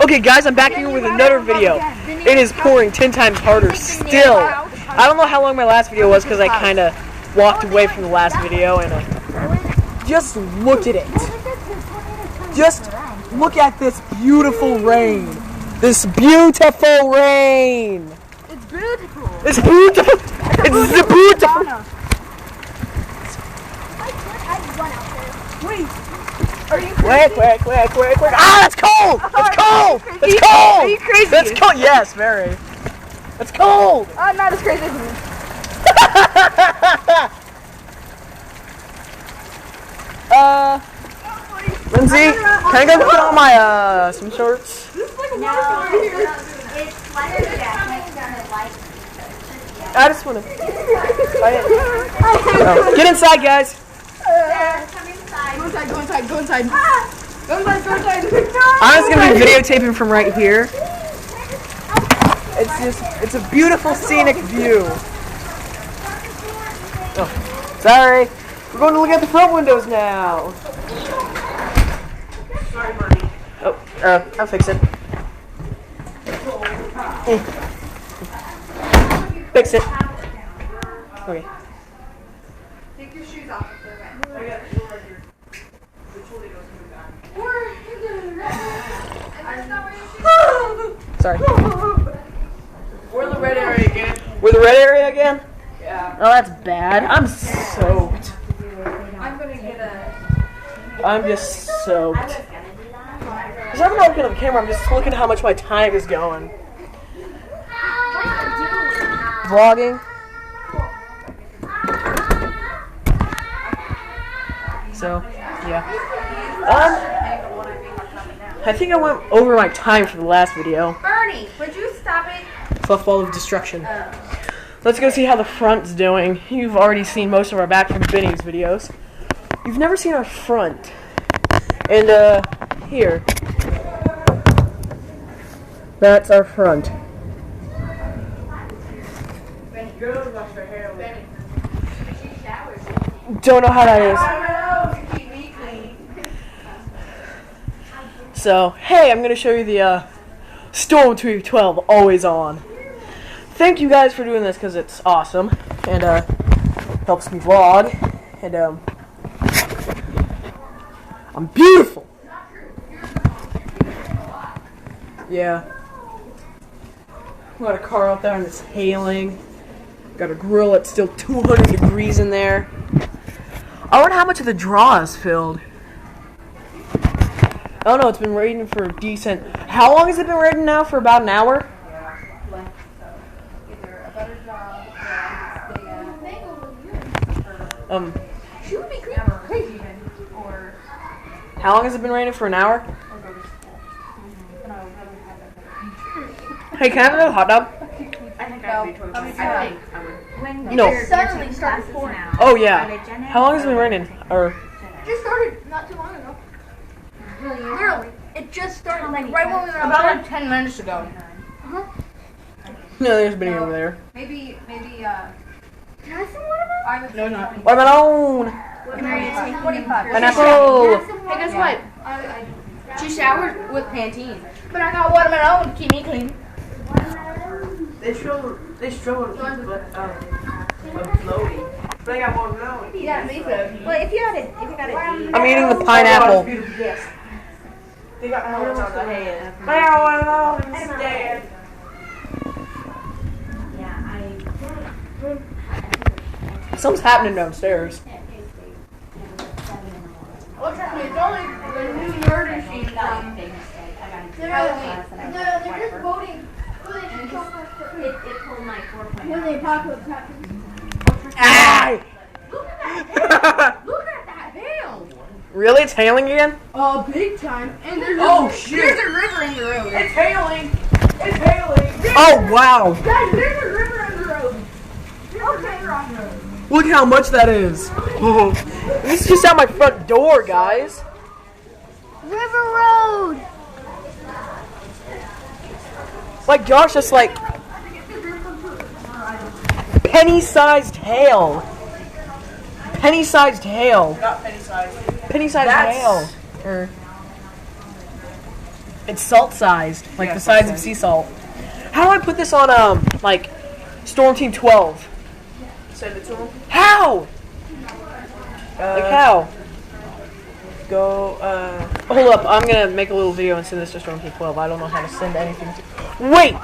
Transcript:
Okay guys, I'm back here with another video. It is pouring 10 times harder still. I don't know how long my last video was because I kind of walked away from the last video and just look at it. Just look at this beautiful rain. This beautiful rain. It's beautiful. It's beautiful. It's beautiful. Wait. Are you crazy? Quick. Ah, it's cold! It's cold! It's cold! Are you crazy? It's cold, yes, very. It's cold! I'm not as crazy as me. Lindsay, can I go put on my, swim shorts? It's sweater jacket. I just wanna... Get inside, guys! Come inside. Go inside. I'm just gonna be videotaping from right here. It's a beautiful scenic view. Oh, sorry. We're going to look at the front windows now. Sorry, buddy. Oh, I'll fix it. Fix it. Okay. Take your shoes off. Sorry. We're in the red area again. We're the red area again? Yeah. Oh, that's bad. I'm soaked. I'm gonna get a. I'm just soaked. Because I'm not looking at the camera, I'm just looking at how much my time is going. Vlogging. So, yeah. I think I went over my time for the last video. Bernie, would you stop it? Fluffball of destruction. Let's go see how the front's doing. You've already seen most of our back from Benny's videos. You've never seen our front. And, here. That's our front. Don't know how that is. So, hey, I'm going to show you the Storm 212 always on. Thank you guys for doing this because it's awesome and helps me vlog. And I'm beautiful. Yeah. Got a car out there and it's hailing. Got a grill that's still 200 degrees in there. I wonder how much of the draw is filled. I don't know, it's been raining for a decent... How long has it been raining now? For about an hour? How long has it been raining? For an hour? Hey, can I have another hot dog? No. It suddenly started pouring. Oh yeah. How long has it been raining? Or Just started not too long ago. Literally, it just started right when we were About like 10 minutes ago. no, there's Benny over there. Maybe, Can I have some watermelon? No, not. Watermelon. Pineapple. Hey, guess what? She showered with Pantene. But I got watermelon to keep me clean. They struggle but floaty. But I got watermelon. yeah, me too. Well, if you got it, I'm eating the pineapple. They got helmets on the head. I got watermelon instead. Something's happening downstairs. Well, trust me, it's only the new murder scene from. They're just voting. When the apocalypse happens. Ah! Look at that hail. Really? It's hailing again? Oh, big time. And there's Shit. there's a river in the road. It's hailing. It's hailing. Oh, wow. Guys, there's a river in the road. There's a river on the road. Look how much that is. This is just out my front door, guys. River Road. Like, Josh, just like penny-sized hail. Penny-sized hail. Not penny size. Penny-sized That's- hail. It's salt sized, like Yeah, the size of okay. sea salt. How do I put this on like Storm Team 12? Send it to him. How? Like how? Go. Hold up, I'm gonna make a little video and send this to Storm Team 12. I don't know how to send anything to. Wait!